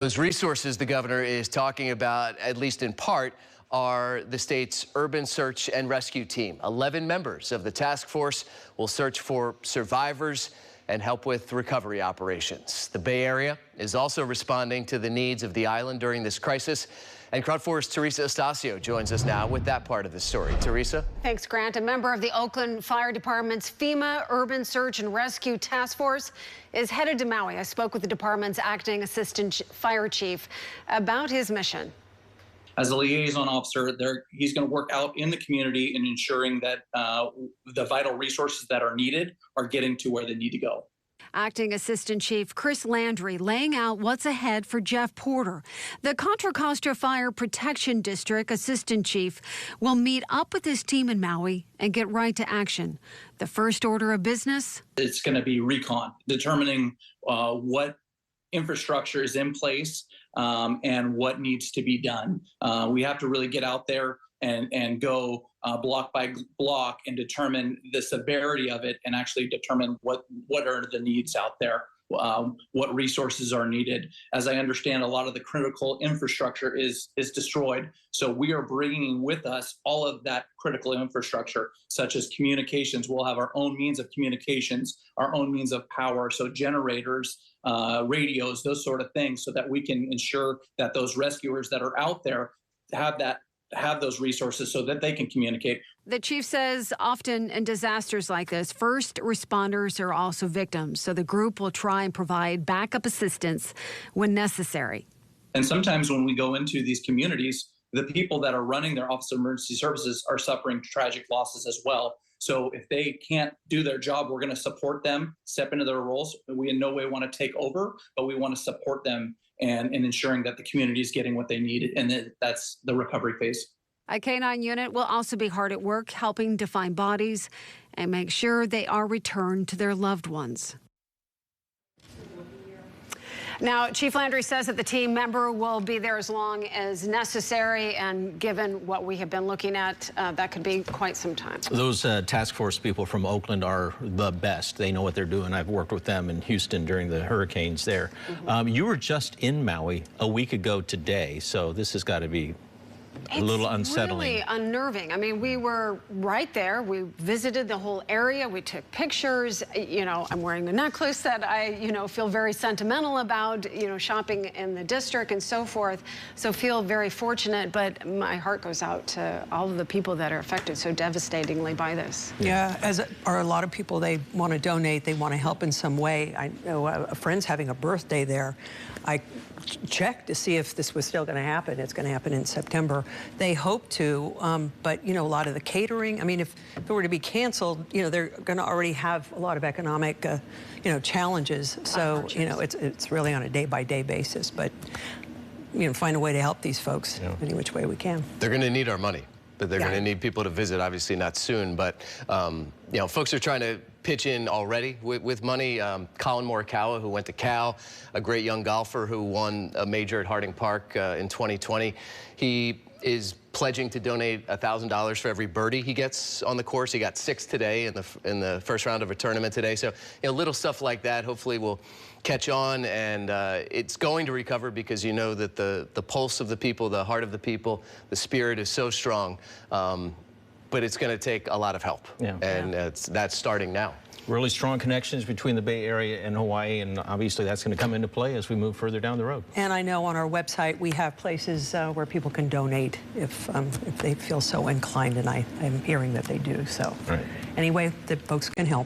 Those resources the governor is talking about, at least in part, are the state's urban search and rescue team. 11 members of the task force will search for survivors and help with recovery operations. The Bay Area is also responding to the needs of the island during this crisis. And Crowd 4's Teresa Estacio joins us now with that part of the story. Teresa? Thanks, Grant. A member of the Oakland Fire Department's FEMA Urban Search and Rescue Task Force is headed to Maui. I spoke with the department's acting assistant fire chief about his mission. As a liaison officer, he's going to work out in the community in ensuring that the vital resources that are needed are getting to where they need to go. Acting Assistant Chief Chris Landry laying out what's ahead for Jeff Porter. The Contra Costa Fire Protection District Assistant Chief will meet up with his team in Maui and get right to action. The first order of business? It's going to be recon, determining what infrastructure is in place and what needs to be done. We have to really get out there and go block by block and determine the severity of it and actually determine what are the needs out there, what resources are needed. As I understand, a lot of the critical infrastructure is destroyed. So we are bringing with us all of that critical infrastructure, such as communications. We'll have our own means of communications, our own means of power, so generators, radios, those sort of things, so that we can ensure that those rescuers that are out there have those resources so that they can communicate. The chief says often in disasters like this, first responders are also victims. So the group will try and provide backup assistance when necessary. And sometimes when we go into these communities, the people that are running their Office of Emergency Services are suffering tragic losses as well. So if they can't do their job, we're going to support them, step into their roles. We in no way want to take over, but we want to support them and ensuring that the community is getting what they need. And that's the recovery phase. A K-9 unit will also be hard at work helping to find bodies and make sure they are returned to their loved ones. Now, Chief Landry says that the team member will be there as long as necessary, and given what we have been looking at, that could be quite some time. Those task force people from Oakland are the best. They know what they're doing. I've worked with them in Houston during the hurricanes there. You were just in Maui a week ago today, so this has got to be a little unsettling. It's really unnerving. I mean, we were right there. We visited the whole area. We took pictures. You know, I'm wearing a necklace that I, feel very sentimental about, shopping in the district and so forth. So feel very fortunate, but my heart goes out to all of the people that are affected so devastatingly by this. Yeah, as are a lot of people, they want to donate, they want to help in some way. I know a friend's having a birthday there. I checked to see if this was still going to happen. It's going to happen in September. They hope to, but a lot of the catering, I mean, if it were to be canceled, they're going to already have a lot of economic, challenges. So, it's really on a day-by-day basis, but, find a way to help these folks any which way we can. They're going to need our money, but they're going to need people to visit, obviously not soon, but, folks are trying to pitch in already with money. Colin Morikawa, who went to Cal, a great young golfer who won a major at Harding Park in 2020. He is pledging to donate $1,000 for every birdie he gets on the course. He got 6 today in the first round of a tournament today. So, little stuff like that hopefully will catch on, and it's going to recover because that the pulse of the people, the heart of the people, the spirit is so strong. But it's going to take a lot of help, and that's starting now. Really strong connections between the Bay Area and Hawaii, and obviously that's going to come into play as we move further down the road. And I know on our website we have places where people can donate if they feel so inclined, and I'm hearing that they do. So anyway, the folks can help.